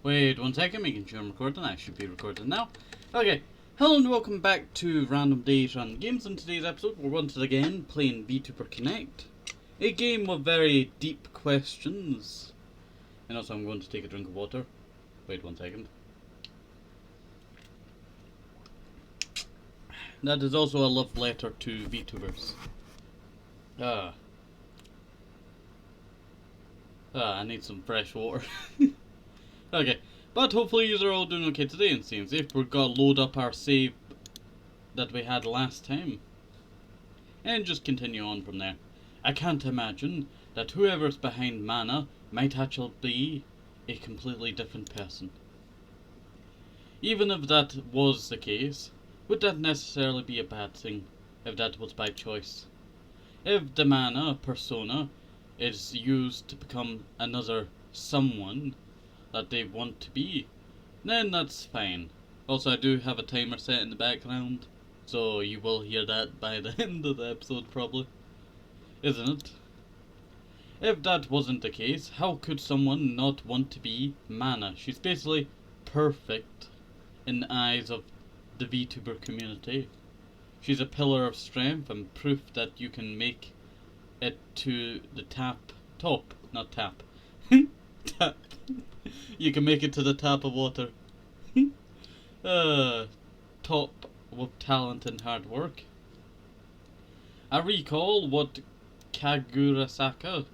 Wait 1 second, making sure I'm recording. I should be recording now. Okay, hello and welcome back to Random Days Random Games. In today's episode, we're once again playing VTuber Connect, a game with very deep questions. And also, I'm going to take a drink of water. Wait 1 second. That is also a love letter to VTubers. I need some fresh water. Okay, but hopefully you are all doing okay today, and seems if we're gonna load up our save that we had last time. And just continue on from there. I can't imagine that whoever's behind Mana might actually be a completely different person. Even if that was the case, would that necessarily be a bad thing if that was by choice? If the Mana persona is used to become another someone that they want to be, then that's fine. Also, I do have a timer set in the background, so you will hear that by the end of the episode probably, isn't it? If that wasn't the case, how could someone not want to be Mana? She's basically perfect in the eyes of the VTuber community. She's a pillar of strength and proof that you can make it to the top. Tap. You can make it to the tap of water. Top with talent and hard work. I recall what Kagurasaka,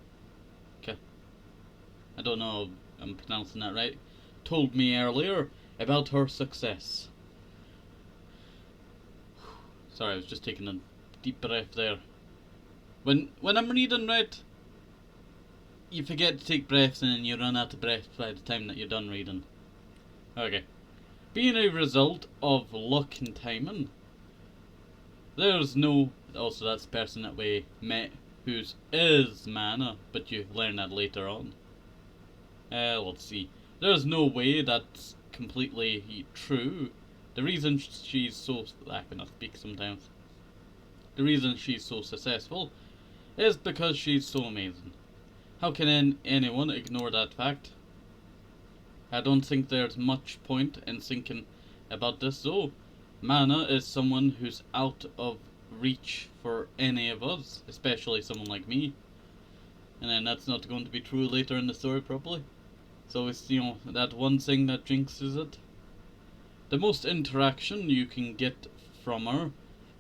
I don't know if I'm pronouncing that right, told me earlier about her success. Sorry, I was just taking a deep breath there. When I'm reading right, you forget to take breaths and then you run out of breath by the time that you're done reading. Okay. Being a result of luck and timing, there's no... Also, that's the person that we met whose is Mana, but you learn that later on. Let's see. There's no way that's completely true. The reason she's so... I cannot speak sometimes. The reason she's so successful is because she's so amazing. How can anyone ignore that fact? I don't think there's much point in thinking about this though. Mana is someone who's out of reach for any of us, especially someone like me. And then that's not going to be true later in the story probably. So it's, you know, that one thing that jinxes it. The most interaction you can get from her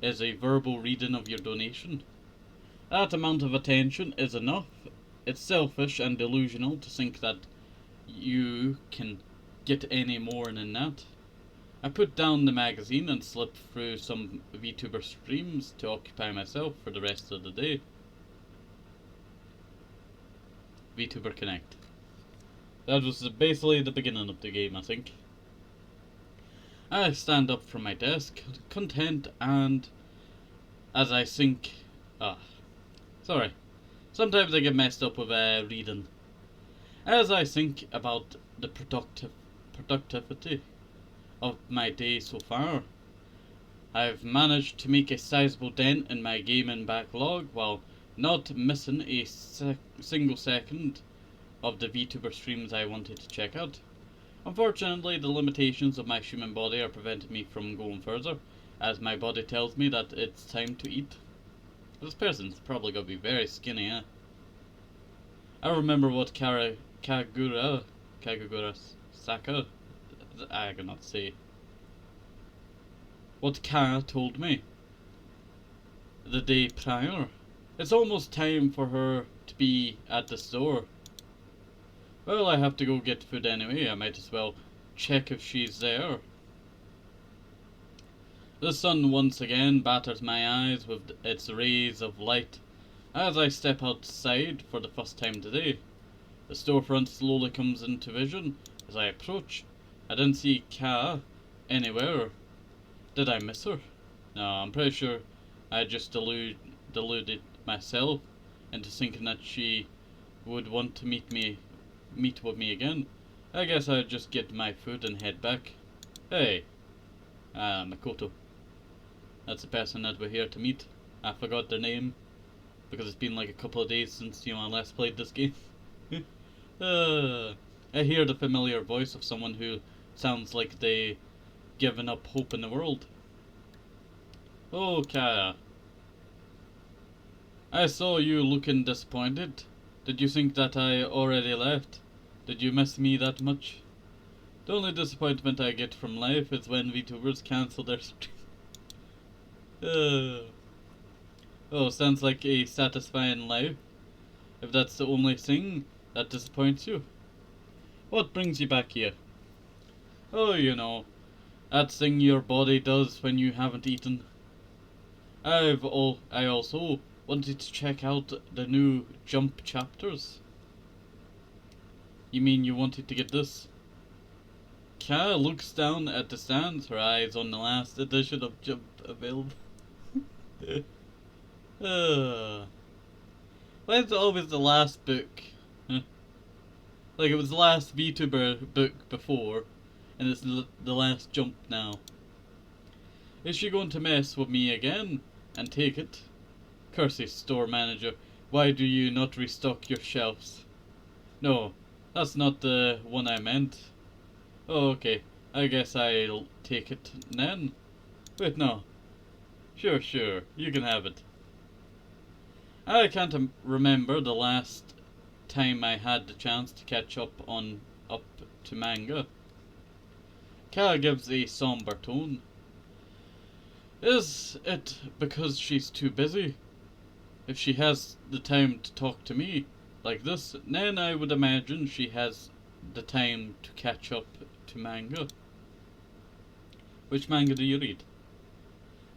is a verbal reading of your donation. That amount of attention is enough. It's selfish and delusional to think that you can get any more than that. I put down the magazine and slipped through some VTuber streams to occupy myself for the rest of the day. VTuber Connect. That was basically the beginning of the game, I think. I stand up from my desk, content, and as I think... sorry. Sometimes I get messed up with reading. As I think about the productivity of my day so far, I've managed to make a sizable dent in my gaming backlog while not missing a single second of the VTuber streams I wanted to check out. Unfortunately, the limitations of my human body are preventing me from going further, as my body tells me that it's time to eat. This person's probably gonna be very skinny, eh? I remember what Kagurasaka, I cannot say. What Ka told me the day prior. It's almost time for her to be at the store. Well, I have to go get food anyway. I might as well check if she's there. The sun once again batters my eyes with its rays of light as I step outside for the first time today. The storefront slowly comes into vision as I approach. I didn't see Ka anywhere. Did I miss her? No, I'm pretty sure I just deluded myself into thinking that she would want to meet with me again. I guess I'll just get my food and head back. Hey, Makoto. That's the person that we're here to meet. I forgot their name because it's been like a couple of days since I last played this game. I hear the familiar voice of someone who sounds like they given up hope in the world. Oh, Kaya. I saw you looking disappointed. Did you think that I already left? Did you miss me that much? The only disappointment I get from life is when VTubers cancel their stream. Oh, sounds like a satisfying life. If that's the only thing that disappoints you. What brings you back here? Oh, you know, that thing your body does when you haven't eaten. I also wanted to check out the new Jump chapters. You mean you wanted to get this? Kara looks down at the stands, her eyes on the last edition of Jump available. Why is it always the last book? Huh? Like it was the last VTuber book before, and it's the last Jump now. Is she going to mess with me again and take it? Curse store manager, why do you not restock your shelves? No, that's not the one I meant. Oh, okay, I guess I'll take it then. Wait, no. Sure, you can have it. I can't remember the last time I had the chance to catch up to manga. Kara gives a somber tone. Is it because she's too busy? If she has the time to talk to me like this, then I would imagine she has the time to catch up to manga. Which manga do you read?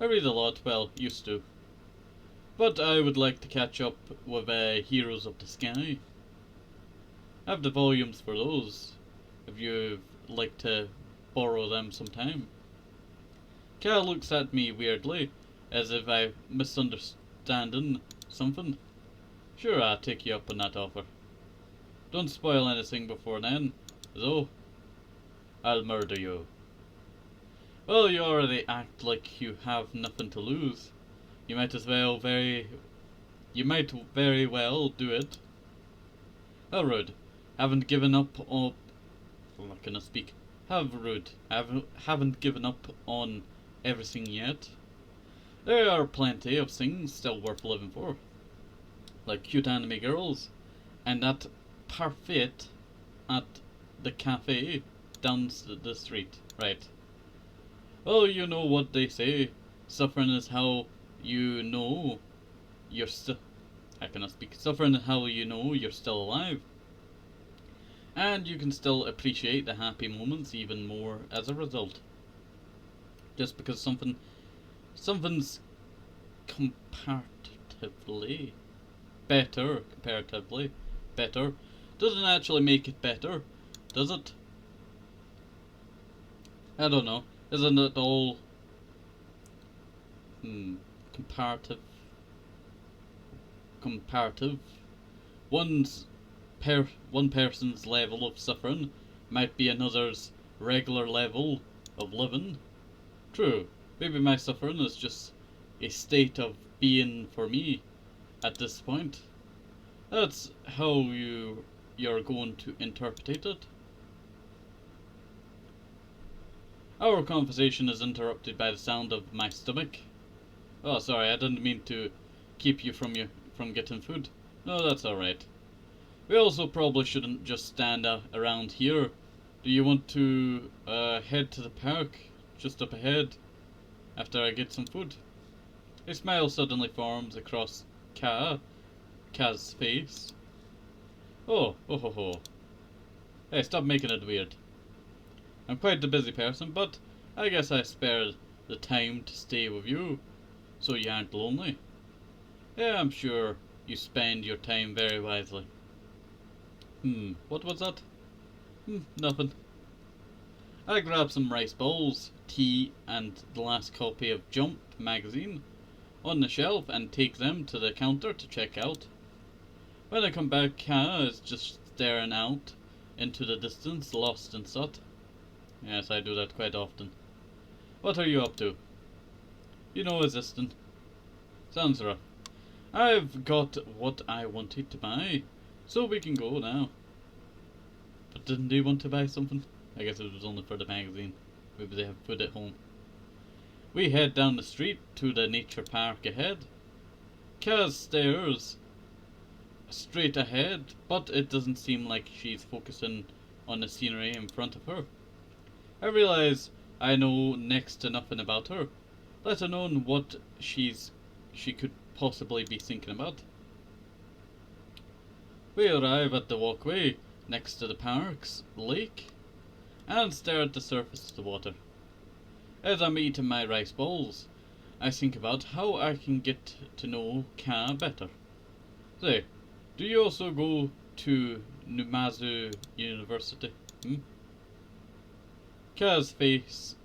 I read a lot, well, used to. But I would like to catch up with Heroes of the Sky. I have the volumes for those, if you'd like to borrow them sometime. Kara looks at me weirdly, as if I'm misunderstanding something. Sure, I'll take you up on that offer. Don't spoil anything before then, though. I'll murder you. Well, you already act like you have nothing to lose. You might very well do it. How rude. Haven't given up on... I'm not gonna speak. How rude. Haven't given up on everything yet. There are plenty of things still worth living for. Like cute anime girls. And that parfait at the cafe down the street. Right. Well, you know what they say. Suffering is how you know you're still... I cannot speak. Suffering is how you know you're still alive. And you can still appreciate the happy moments even more as a result. Just because something's comparatively better, doesn't actually make it better, does it? I don't know. Isn't it all comparative? One person's level of suffering might be another's regular level of living. True, maybe my suffering is just a state of being for me at this point. That's how you're going to interpret it. Our conversation is interrupted by the sound of my stomach. Oh, sorry, I didn't mean to keep you from getting food. No, that's alright. We also probably shouldn't just stand around here. Do you want to head to the park just up ahead after I get some food? A smile suddenly forms across Kaz's face. Oh. Hey, stop making it weird. I'm quite the busy person, but I guess I spared the time to stay with you, so you aren't lonely. Yeah, I'm sure you spend your time very wisely. What was that? Nothing. I grabbed some rice bowls, tea, and the last copy of Jump magazine on the shelf and take them to the counter to check out. When I come back, Kara is just staring out into the distance, lost in thought. Yes, I do that quite often. What are you up to? You know, assistant. Sounds rough. I've got what I wanted to buy, so we can go now. But didn't they want to buy something? I guess it was only for the magazine. Maybe they have food at home. We head down the street to the nature park ahead. Kaz stares straight ahead, but it doesn't seem like she's focusing on the scenery in front of her. I realize I know next to nothing about her, let alone what she could possibly be thinking about. We arrive at the walkway next to the park's lake and stare at the surface of the water. As I'm eating my rice balls, I think about how I can get to know Ka better. Say, do you also go to Numazu University? Ka's face.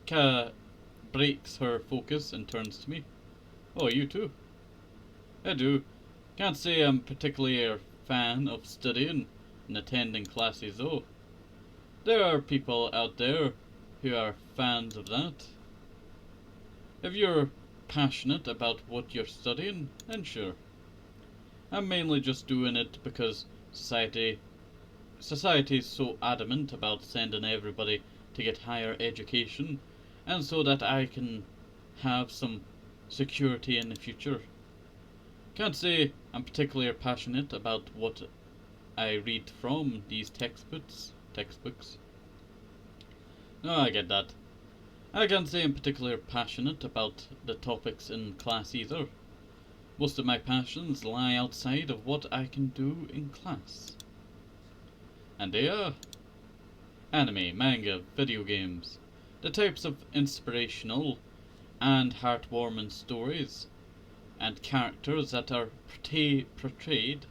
Ka breaks her focus and turns to me. Oh, you too? I do. Can't say I'm particularly a fan of studying and attending classes though. There are people out there who are fans of that. If you're passionate about what you're studying, then sure. I'm mainly just doing it because society is so adamant about sending everybody to get higher education, and so that I can have some security in the future. Can't say I'm particularly passionate about what I read from these textbooks. No, I get that. I can't say I'm particularly passionate about the topics in class either. Most of my passions lie outside of what I can do in class. And they are anime, manga, video games, the types of inspirational and heartwarming stories and characters that are portrayed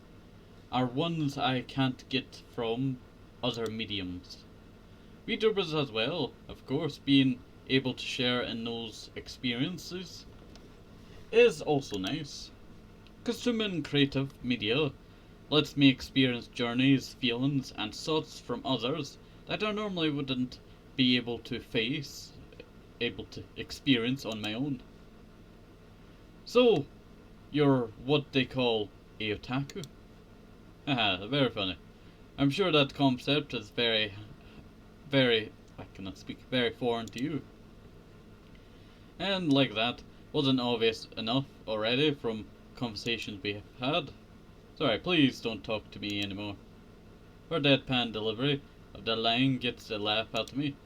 are ones I can't get from other mediums. VTubers as well, of course, being able to share in those experiences is also nice. Consuming creative media lets me experience journeys, feelings, and thoughts from others that I normally wouldn't be able to experience on my own. So, you're what they call a otaku? Haha, very funny. I'm sure that concept is very foreign to you. And like that wasn't obvious enough already from conversations we have had. Sorry, please don't talk to me anymore. Her deadpan delivery of that line gets a laugh out of me.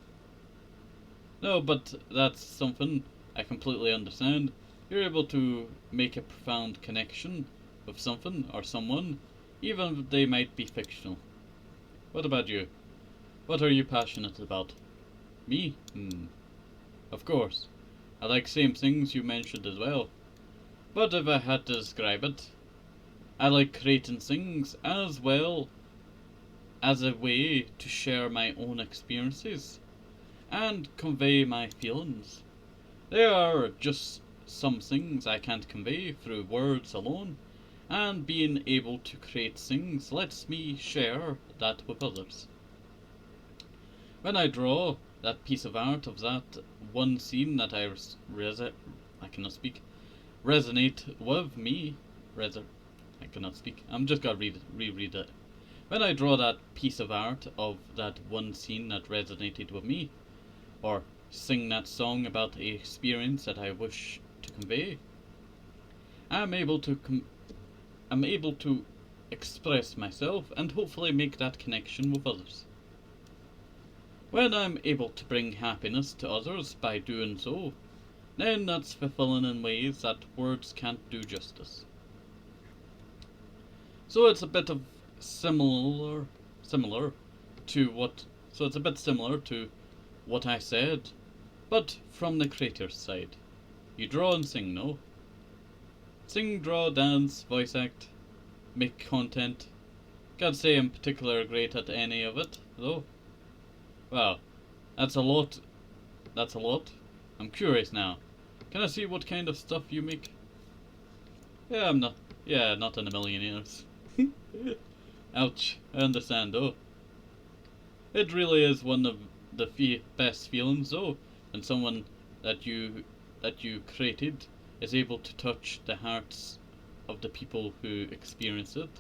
No, but that's something I completely understand. You're able to make a profound connection with something or someone, even if they might be fictional. What about you? What are you passionate about? Me? Of course. I like same things you mentioned as well. But if I had to describe it, I like creating things as well as a way to share my own experiences and convey my feelings. There are just some things I can't convey through words alone, and being able to create things lets me share that with others. When I draw that piece of art of that one scene that I cannot speak, resonate with me, I cannot speak, I'm just gonna reread it. When I draw that piece of art of that one scene that resonated with me, or sing that song about a experience that I wish to convey, I'm able to express myself and hopefully make that connection with others. When I'm able to bring happiness to others by doing so, then that's fulfilling in ways that words can't do justice. So it's a bit of similar to what I said, but from the creator's side. You draw and sing, no? Sing, draw, dance, voice act, make content. Can't say I'm particularly great at any of it, though. Wow, that's a lot. I'm curious now. Can I see what kind of stuff you make? Not in a million years. Ouch, I understand though. It really is one of the best feelings though, when someone that you created is able to touch the hearts of the people who experience it.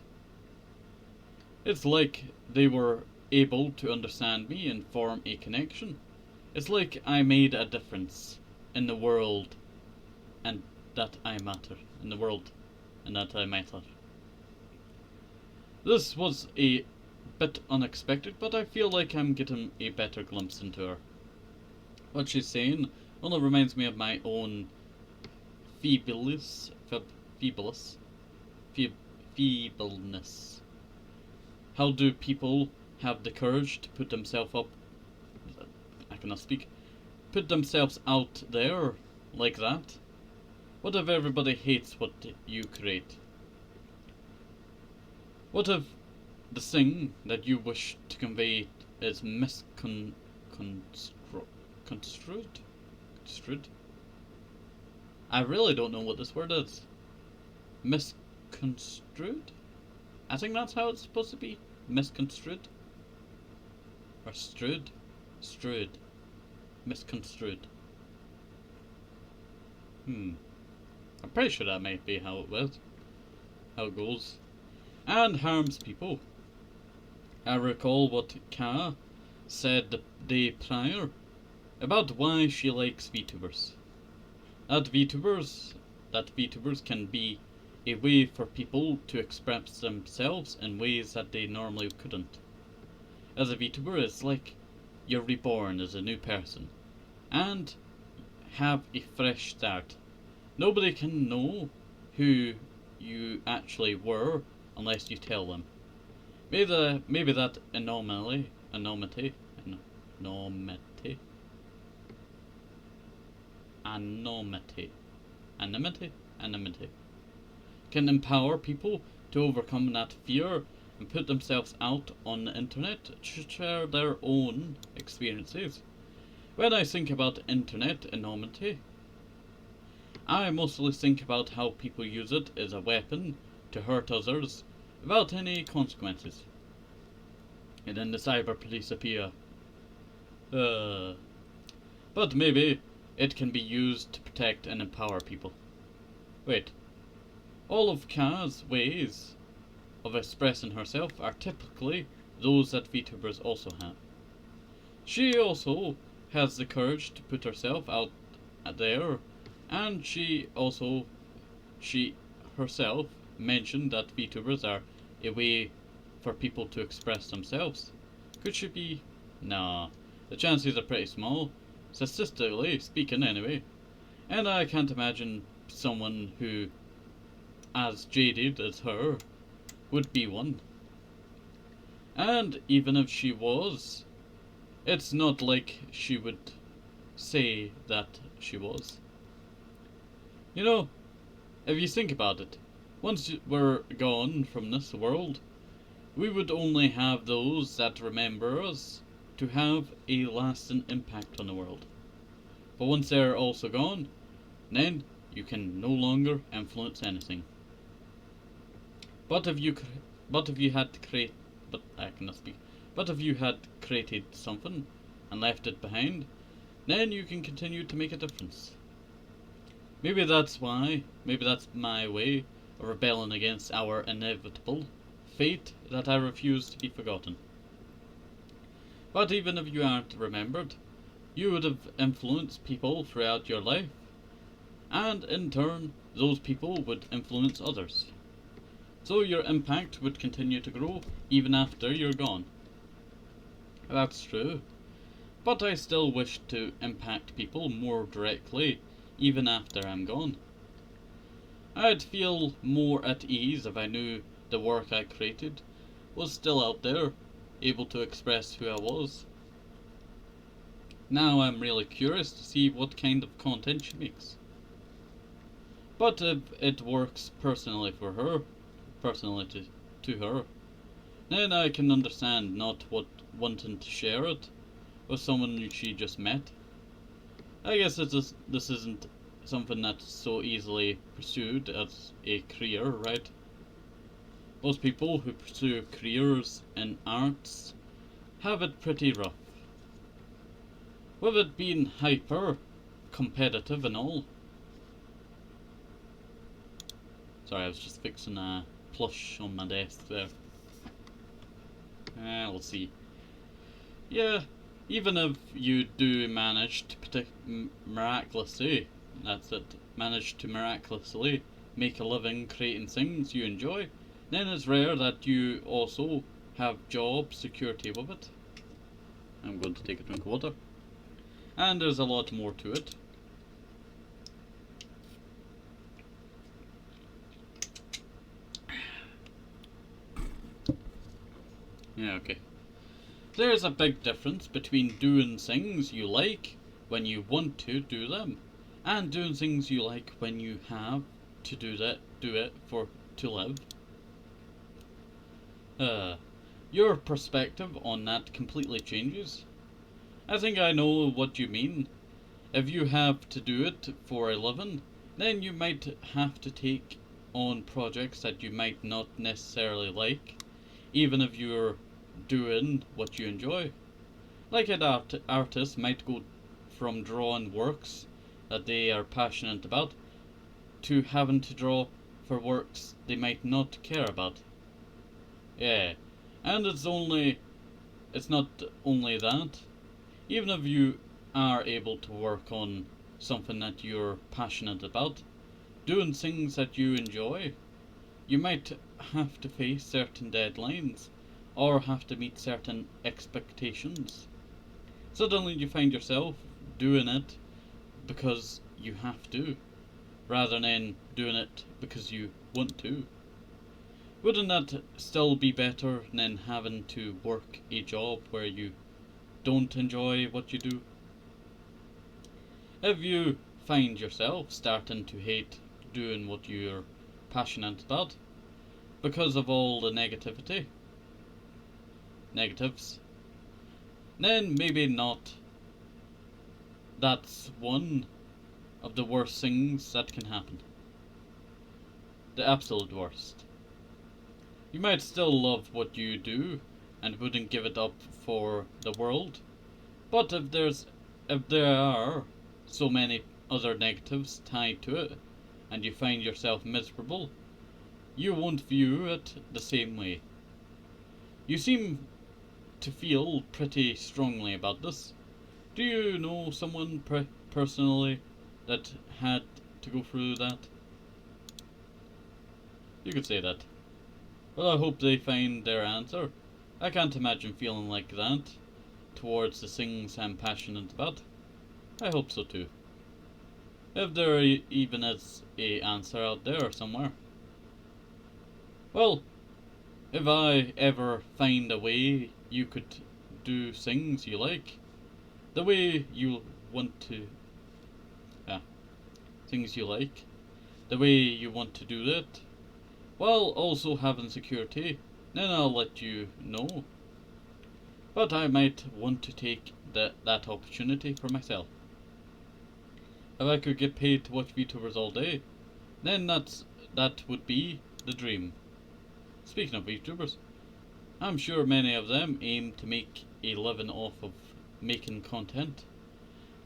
It's like they were able to understand me and form a connection. It's like I made a difference in the world and that I matter. In the world and that I matter. This was a bit unexpected, but I feel like I'm getting a better glimpse into her. What she's saying only reminds me of my own feebleness. How do people have the courage to put themselves up? I cannot speak. Put themselves out there like that? What if everybody hates what you create? What if the thing that you wish to convey is misconstrued? Construed? I really don't know what this word is. Misconstrued? I think that's how it's supposed to be. Misconstrued? Or strewed? Strewed. Misconstrued. I'm pretty sure that might be how it goes. And harms people. I recall what Ka said the day prior about why she likes VTubers. That VTubers can be a way for people to express themselves in ways that they normally couldn't. As a VTuber, it's like you're reborn as a new person and have a fresh start. Nobody can know who you actually were unless you tell them. Maybe that anonymity can empower people to overcome that fear and put themselves out on the internet to share their own experiences. When I think about internet anonymity, I mostly think about how people use it as a weapon to hurt others without any consequences. And then the cyber police appear. But maybe it can be used to protect and empower people. Wait. All of Ka's ways of expressing herself are typically those that VTubers also have. She also has the courage to put herself out there, and she herself mentioned that VTubers are a way for people to express themselves. Could she be? Nah, the chances are pretty small, statistically speaking anyway. And I can't imagine someone who, as jaded as her, would be one. And even if she was, it's not like she would say that she was. You know, if you think about it, once we're gone from this world, we would only have those that remember us to have a lasting impact on the world. But once they're also gone, then you can no longer influence anything. But if you had created something and left it behind, then you can continue to make a difference. Maybe that's my way of rebelling against our inevitable fate that I refuse to be forgotten. But even if you aren't remembered, you would have influenced people throughout your life, and in turn, those people would influence others. So your impact would continue to grow even after you're gone. That's true, but I still wish to impact people more directly even after I'm gone. I'd feel more at ease if I knew the work I created was still out there, able to express who I was. Now I'm really curious to see what kind of content she makes. But if it works personally to her, then I can understand not wanting to share it with someone she just met. I guess this isn't something that's so easily pursued as a career, right? Most people who pursue careers in arts have it pretty rough. With it being hyper competitive and all. Sorry, I was just fixing a plush on my desk there. Let's see. Yeah, even if you do manage to miraculously, that's it, manage to miraculously make a living creating things you enjoy, then it's rare that you also have job security with it. I'm going to take a drink of water. And there's a lot more to it. Yeah, okay. There's a big difference between doing things you like when you want to do them, and doing things you like when you have to do it for to live. Your perspective on that completely changes. I think I know what you mean. If you have to do it for a living, then you might have to take on projects that you might not necessarily like, even if you're doing what you enjoy. Like an artist might go from drawing works that they are passionate about to having to draw for works they might not care about. Yeah, and it's not only that. Even if you are able to work on something that you're passionate about, doing things that you enjoy, you might have to face certain deadlines or have to meet certain expectations. Suddenly you find yourself doing it because you have to, rather than doing it because you want to. Wouldn't that still be better than having to work a job where you don't enjoy what you do? If you find yourself starting to hate doing what you're passionate about because of all the negatives, then maybe not. That's one of the worst things that can happen. The absolute worst. You might still love what you do and wouldn't give it up for the world, but if there are so many other negatives tied to it and you find yourself miserable, you won't view it the same way. You seem to feel pretty strongly about this. Do you know someone personally that had to go through that? You could say that. Well, I hope they find their answer. I can't imagine feeling like that towards the things I'm passionate about. I hope so too. If there even is a answer out there somewhere. Well, if I ever find a way you could do things you like, the way you want to, yeah, things you like, the way you want to do it, while also having security, then I'll let you know. But I might want to take that opportunity for myself. If I could get paid to watch VTubers all day, then that would be the dream. Speaking of VTubers, I'm sure many of them aim to make a living off of making content,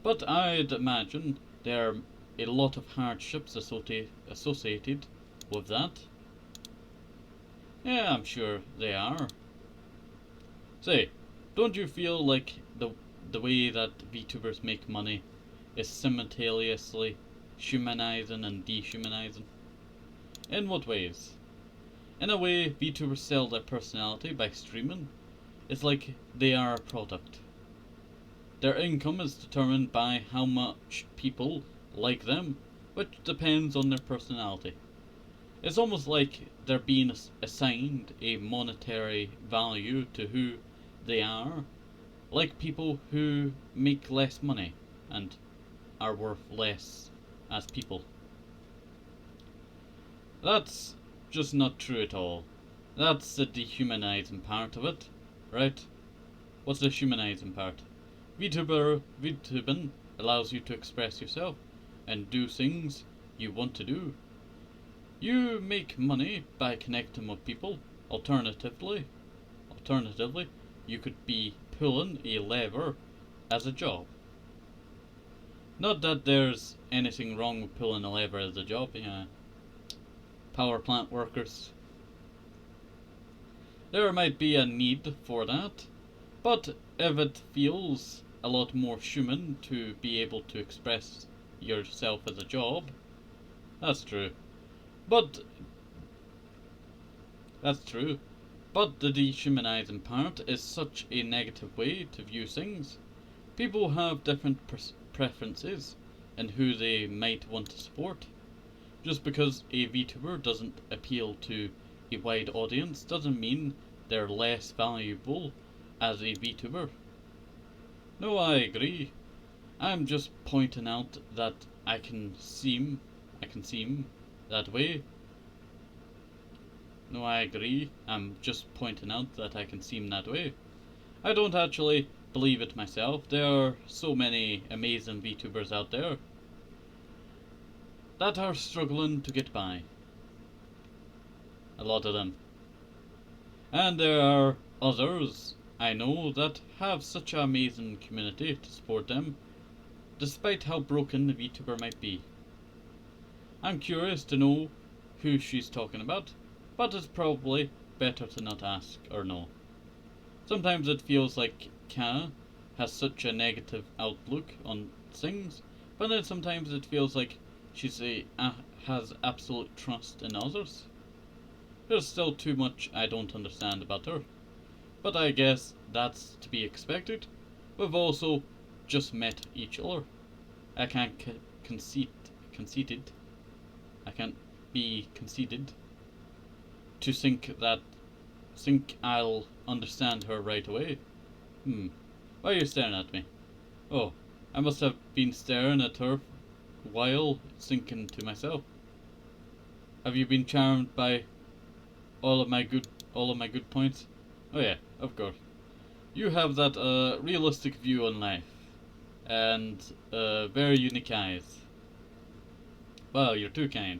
but I'd imagine there are a lot of hardships associated with that. Yeah, I'm sure they are. Say, don't you feel like the way that VTubers make money is simultaneously humanizing and dehumanizing? In what ways? In a way, VTubers sell their personality by streaming. It's like they are a product. Their income is determined by how much people like them, which depends on their personality. It's almost like they're being assigned a monetary value to who they are, like people who make less money and are worth less as people. That's just not true at all. That's the dehumanizing part of it, right? What's the humanizing part? VTubing allows you to express yourself and do things you want to do. You make money by connecting with people. Alternatively, you could be pulling a lever as a job. Not that there's anything wrong with pulling a lever as a job, yeah. Power plant workers. There might be a need for that, but if it feels a lot more human to be able to express yourself as a job, that's true. But that's true. But the dehumanizing part is such a negative way to view things. People have different preferences in who they might want to support. Just because a VTuber doesn't appeal to a wide audience doesn't mean they're less valuable as a VTuber. No, I agree. I'm just pointing out that I can seem that way. No, I agree. I'm just pointing out that I can seem that way. I don't actually believe it myself. There are so many amazing VTubers out there that are struggling to get by. A lot of them. And there are others I know that have such an amazing community to support them, despite how broken the VTuber might be. I'm curious to know who she's talking about, but it's probably better to not ask or know. Sometimes it feels like Ka has such a negative outlook on things, but then sometimes it feels like she has absolute trust in others. There's still too much I don't understand about her, but I guess that's to be expected. We've also just met each other. I can't conceited. I can't be conceited to think I'll understand her right away. Why are you staring at me? Oh, I must have been staring at her while thinking to myself. Have you been charmed by all of my good points? Oh yeah, of course. You have that realistic view on life and very unique eyes. Well, you're too kind.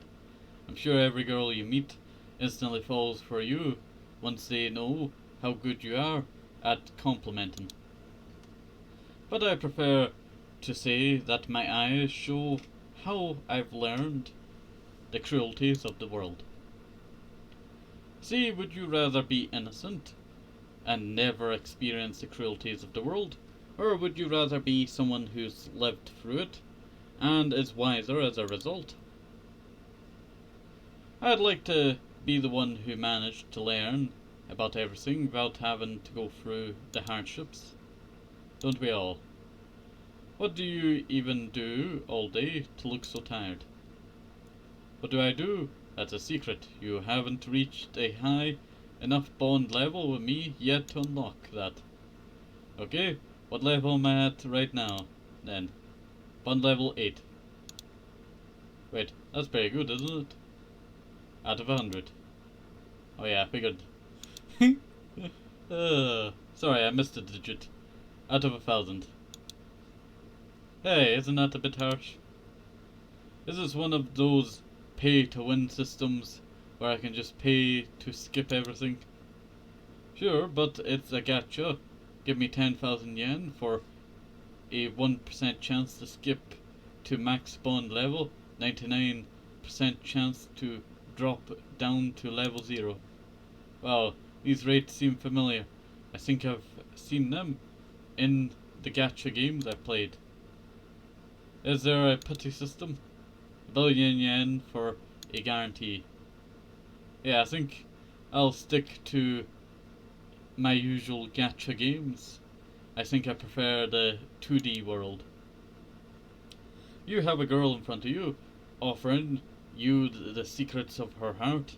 I'm sure every girl you meet instantly falls for you once they know how good you are at complimenting. But I prefer to say that my eyes show how I've learned the cruelties of the world. See, would you rather be innocent and never experience the cruelties of the world, or would you rather be someone who's lived through it and is wiser as a result? I'd like to be the one who managed to learn about everything without having to go through the hardships. Don't we all? What do you even do all day to look so tired? What do I do? That's a secret. You haven't reached a high enough bond level with me yet to unlock that. Okay, what level am I at right now, then? Bond level 8. Wait, that's pretty good, isn't it? Out of 100. Oh yeah, I figured. Sorry, I missed a digit. Out of 1,000. Hey, isn't that a bit harsh? Is this one of those pay-to-win systems where I can just pay to skip everything? Sure, but it's a gacha. Give me 10,000 yen for a 1% chance to skip to max bond level, 99% chance to drop down to level 0. Wow, these rates seem familiar. I think I've seen them in the gacha games I've played. Is there a pity system? 1,000,000,000 yen for a guarantee. Yeah, I think I'll stick to my usual gacha games. I think I prefer the 2D world. You have a girl in front of you, offering you the secrets of her heart,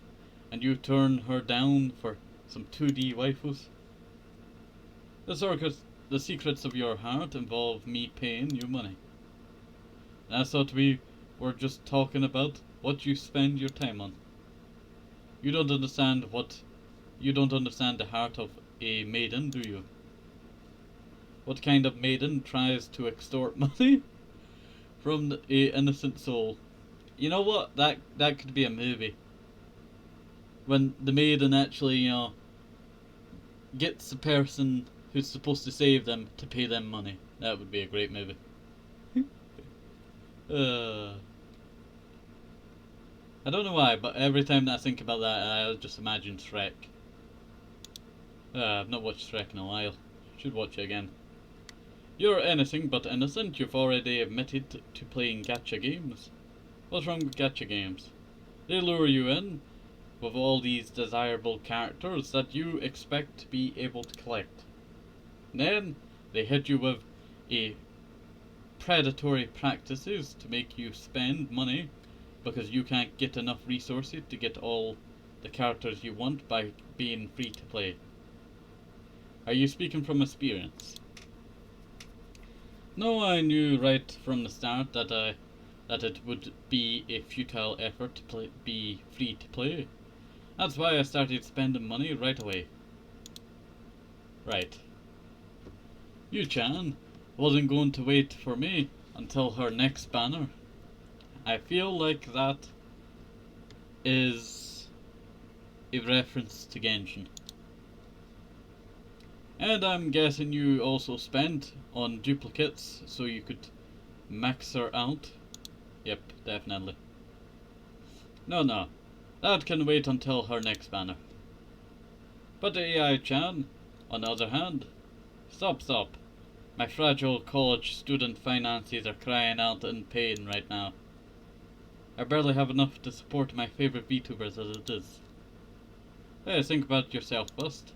and you turn her down for some 2D waifus. The secrets of your heart involve me paying you money. I thought we were just talking about what you spend your time on. You don't understand the heart of a maiden, do you? What kind of maiden tries to extort money from an innocent soul? You know what? That could be a movie. When the maiden actually, gets the person who's supposed to save them to pay them money. That would be a great movie. I don't know why, but every time that I think about that, I just imagine Shrek. I've not watched Shrek in a while. Should watch it again. You're anything but innocent. You've already admitted to playing gacha games. What's wrong with gacha games? They lure you in with all these desirable characters that you expect to be able to collect. Then they hit you with a predatory practices to make you spend money because you can't get enough resources to get all the characters you want by being free to play. Are you speaking from experience? No, I knew right from the start that it would be a futile effort to be free to play. That's why I started spending money right away. Right. Yu-chan wasn't going to wait for me until her next banner. I feel like that is a reference to Genshin. And I'm guessing you also spent on duplicates so you could max her out. Yep, definitely. No. That can wait until her next banner. But AI-chan, on the other hand, stop. My fragile college student finances are crying out in pain right now. I barely have enough to support my favorite VTubers as it is. Hey, think about yourself first.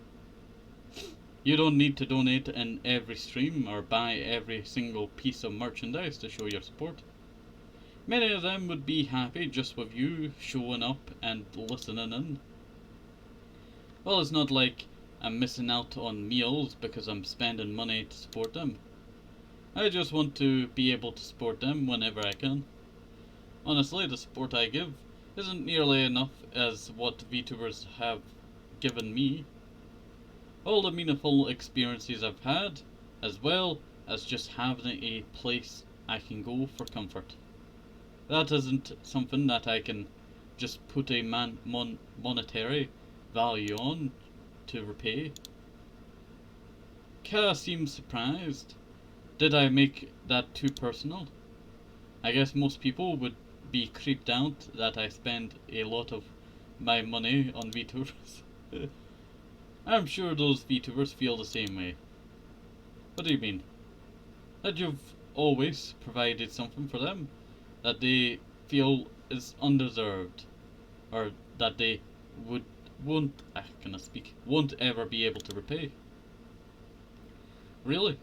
You don't need to donate in every stream or buy every single piece of merchandise to show your support. Many of them would be happy just with you showing up and listening in. Well, it's not like I'm missing out on meals because I'm spending money to support them. I just want to be able to support them whenever I can. Honestly, the support I give isn't nearly enough as what VTubers have given me. All the meaningful experiences I've had, as well as just having a place I can go for comfort. That isn't something that I can just put a monetary value on to repay. Ka seems surprised. Did I make that too personal? I guess most people would be creeped out that I spend a lot of my money on VTubers. I'm sure those VTubers feel the same way. What do you mean? That you've always provided something for them that they feel is undeserved, or that they won't ever be able to repay. Really?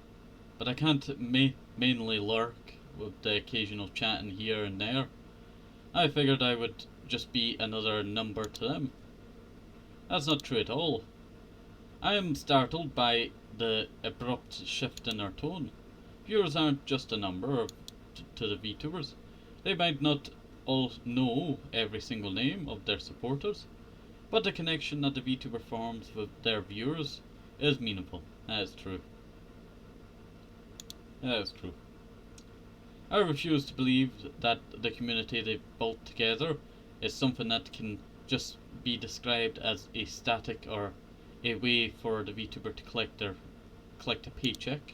But I can't mainly lurk with the occasional chatting here and there. I figured I would just be another number to them. That's not true at all. I am startled by the abrupt shift in their tone. Viewers aren't just a number to the VTubers. They might not all know every single name of their supporters, but the connection that the VTuber forms with their viewers is meaningful. That is true. I refuse to believe that the community they've built together is something that can just be described as a static or a way for the VTuber to collect a paycheck.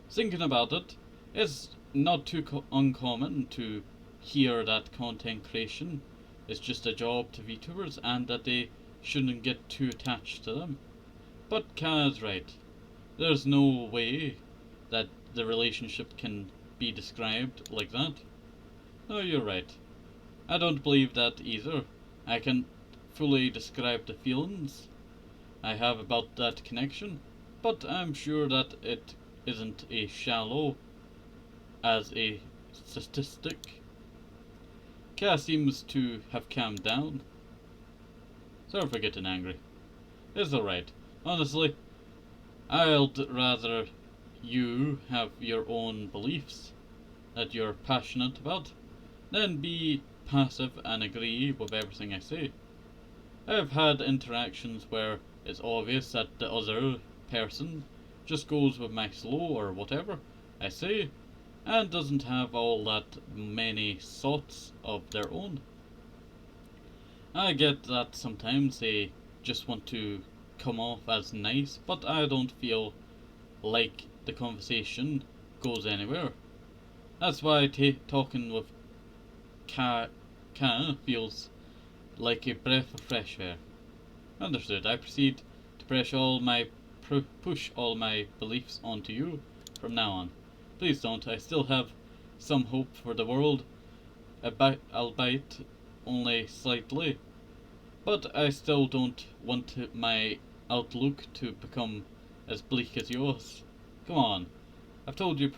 Thinking about it, it's not too uncommon to hear that content creation is just a job to VTubers and that they shouldn't get too attached to them. But Ka is right. There's no way that the relationship can be described like that. No, you're right. I don't believe that either. I can fully describe the feelings I have about that connection, but I'm sure that it isn't as shallow as a statistic. Ka seems to have calmed down. Sorry for getting angry. It's alright. Honestly, I'd rather you have your own beliefs that you're passionate about than be passive and agree with everything I say. I've had interactions where it's obvious that the other person just goes with my flow or whatever I say and doesn't have all that many thoughts of their own. I get that sometimes they just want to come off as nice, but I don't feel like the conversation goes anywhere. That's why talking with Ka feels like a breath of fresh air. Understood. I proceed to brush all my push all my beliefs onto you from now on. Please don't. I still have some hope for the world, albeit only slightly. But I still don't want my outlook to become as bleak as yours. Come on. I've told you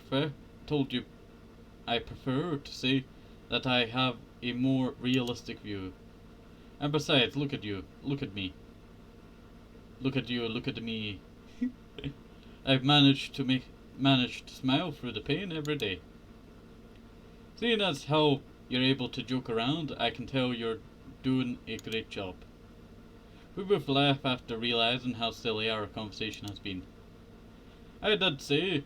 I prefer to say that I have a more realistic view. And besides, look at you, look at me. Look at you, look at me. I've managed to smile through the pain every day. Seeing as how you're able to joke around, I can tell you're doing a great job. We both laugh after realizing how silly our conversation has been. I did say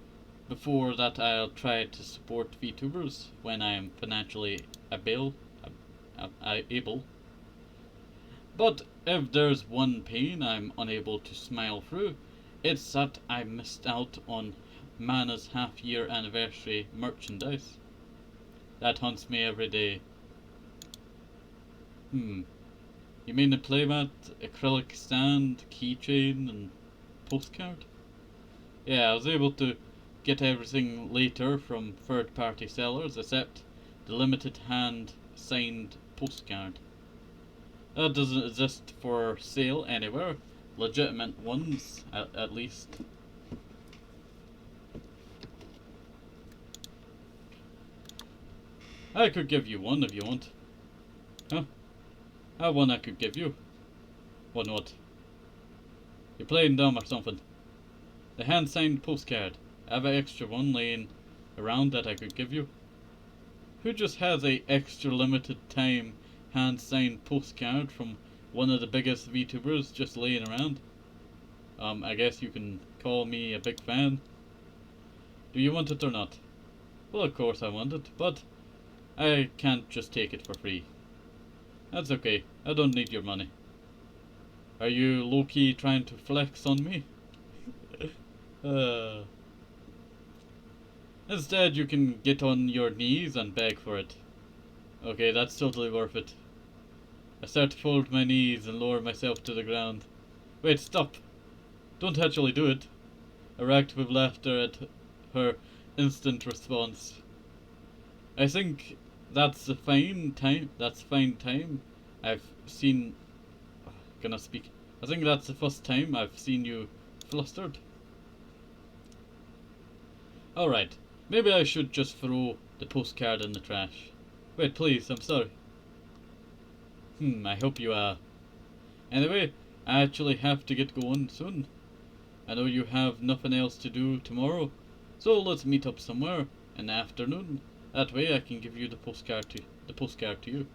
before that I'll try to support VTubers when I am financially able. But if there's one pain I'm unable to smile through, it's that I missed out on Mana's half-year anniversary merchandise. That haunts me every day. You mean the playmat, acrylic stand, keychain, and postcard? Yeah, I was able to get everything later from third-party sellers except the limited hand-signed postcard. That doesn't exist for sale anywhere. Legitimate ones, at least. I could give you one if you want. Huh? I have one I could give you. One what? You're playing dumb or something. The hand-signed postcard. I have an extra one laying around that I could give you. Who just has a extra limited time hand-signed postcard from one of the biggest VTubers just laying around? I guess you can call me a big fan. Do you want it or not? Well, of course I want it, but I can't just take it for free. That's okay, I don't need your money. Are you low-key trying to flex on me? Instead, you can get on your knees and beg for it. Okay, that's totally worth it. I start to fold my knees and lower myself to the ground. Wait, stop! Don't actually do it. I racked with laughter at her instant response. I think that's the fine time. I've seen. Gonna speak. I think that's the first time I've seen you flustered. Alright, maybe I should just throw the postcard in the trash. Wait, please, I'm sorry. I hope you are. Anyway, I actually have to get going soon. I know you have nothing else to do tomorrow, so let's meet up somewhere in the afternoon. That way I can give you the postcard to you.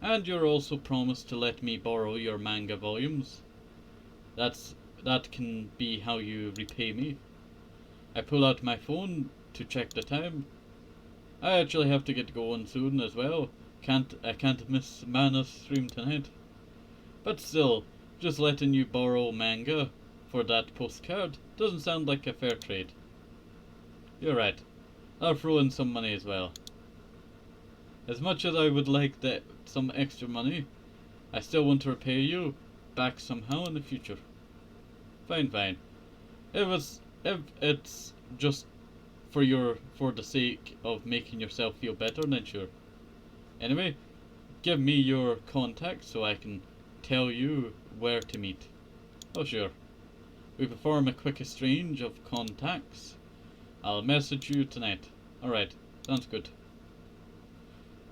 And you're also promised to let me borrow your manga volumes. That can be how you repay me. I pull out my phone to check the time. I actually have to get going soon as well. I can't miss Mana's stream tonight. But still, just letting you borrow manga for that postcard doesn't sound like a fair trade. You're right. I'll throw in some money as well. As much as I would like some extra money, I still want to repay you back somehow in the future. Fine. If it's just for the sake of making yourself feel better, then sure. Anyway, give me your contact so I can tell you where to meet. Oh sure. We perform a quick exchange of contacts. I'll message you tonight. Alright, sounds good.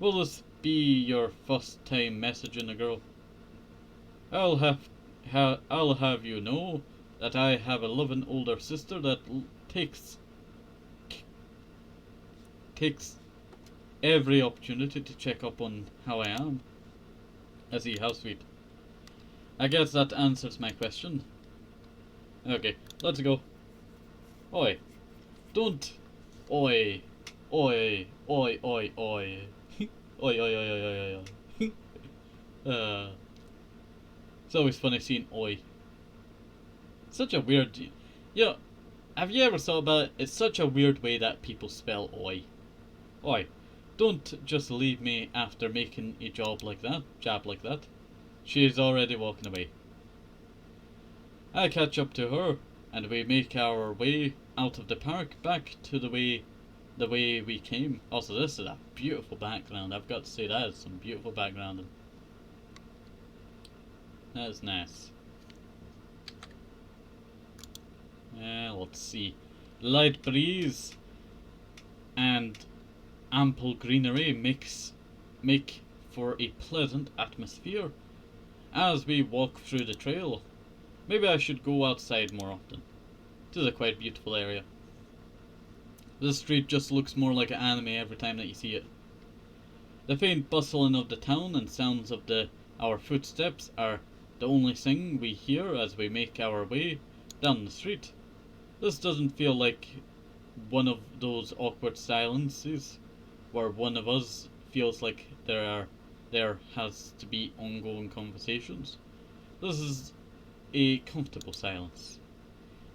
Will this be your first time messaging a girl? I'll have you know that I have a loving older sister that takes every opportunity to check up on how I am. I see, how sweet. I guess that answers my question. Okay, let's go. Oi. Don't. Oi. Oi. Oi, oi, oi. Oi, oi, oi, oi, oi, oi. It's always funny seeing oi. Such a weird... Yeah, have you ever thought about it? It's such a weird way that people spell oi. Oi. Don't just leave me after making a jab like that. She is already walking away. I catch up to her and we make our way out of the park back to the way we came. Also, this is a beautiful background. I've got to say, that is some beautiful background. That is nice. Let's see. Light breeze and ample greenery make for a pleasant atmosphere as we walk through the trail. Maybe I should go outside more often. It is a quite beautiful area. This street just looks more like an anime every time that you see it. The faint bustling of the town and sounds of our footsteps are the only thing we hear as we make our way down the street. This doesn't feel like one of those awkward silences where one of us feels like there has to be ongoing conversations. This is a comfortable silence.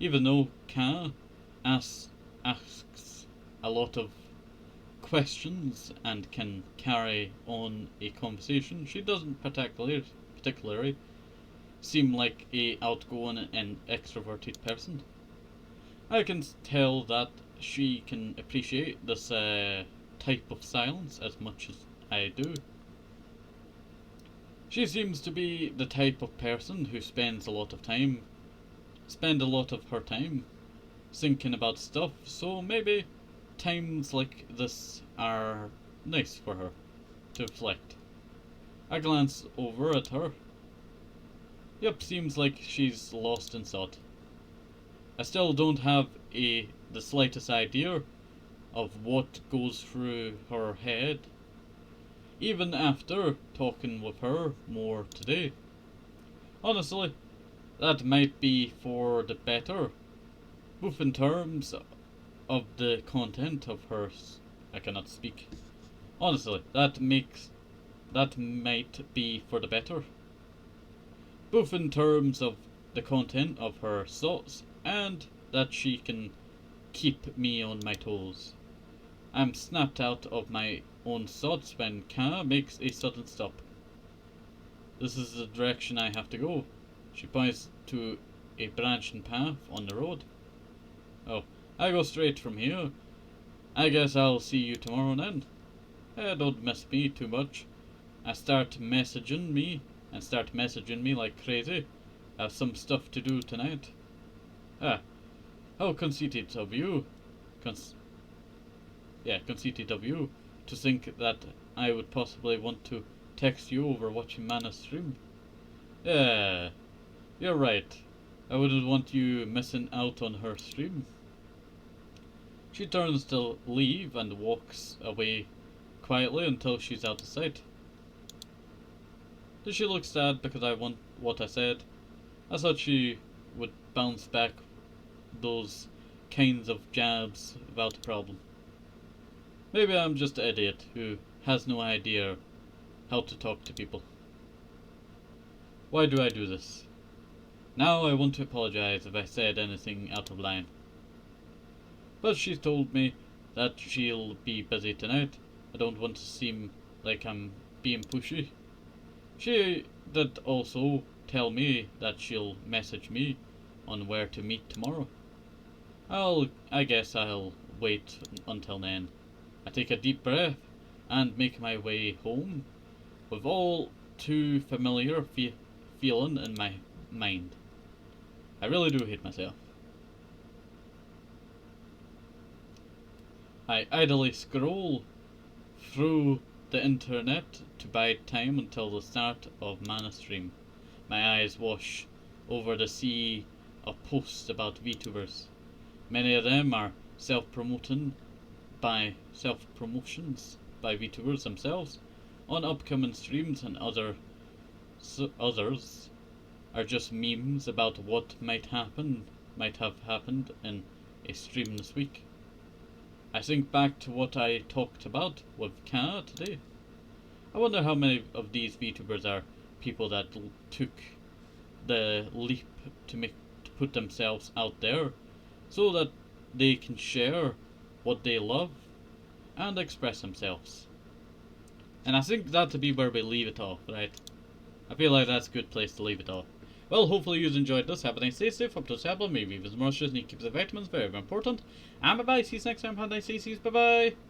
Even though Ka asks a lot of questions and can carry on a conversation, she doesn't particularly seem like a outgoing and extroverted person. I can tell that she can appreciate this type of silence as much as I do. She seems to be the type of person who spend a lot of her time thinking about stuff, so maybe times like this are nice for her to reflect. I glance over at her. Yep, seems like she's lost in thought. I still don't have the slightest idea of what goes through her head, even after talking with her more today. Honestly, that might be for the better, both in terms of the content of hers. I cannot speak. Honestly, that might be for the better, both in terms of the content of her thoughts and that she can keep me on my toes. I'm snapped out of my own thoughts when Ka makes a sudden stop. This is the direction I have to go. She points to a branching path on the road. Oh, I go straight from here. I guess I'll see you tomorrow then. Don't miss me too much. Start messaging me like crazy. I have some stuff to do tonight. How conceited of you. Conceited of you to think that I would possibly want to text you over watching Mana's stream. Yeah, you're right. I wouldn't want you missing out on her stream. She turns to leave and walks away quietly until she's out of sight. Does she look sad because I want what I said? I thought she would bounce back those kinds of jabs without a problem. Maybe I'm just an idiot who has no idea how to talk to people. Why do I do this? Now I want to apologize if I said anything out of line. But she told me that she'll be busy tonight. I don't want to seem like I'm being pushy. She did also tell me that she'll message me on where to meet tomorrow. I guess I'll wait until then. I take a deep breath and make my way home with all too familiar feeling in my mind. I really do hate myself. I idly scroll through the internet to bide time until the start of Mana stream. My eyes wash over the sea of posts about VTubers. Many of them are self-promotions by VTubers themselves on upcoming streams, and others are just memes about what might have happened in a stream this week. I think back to what I talked about with Ka today. I wonder how many of these VTubers are people that took the leap to put themselves out there so that they can share what they love and express themselves. And I think that to be where we leave it off, right? I feel like that's a good place to leave it off. Well, hopefully you've enjoyed this. Have a nice day, safe up to the maybe visit more shows and keep the vitamins very, very important. And bye bye, see you next time. Have a nice day, see you, bye bye.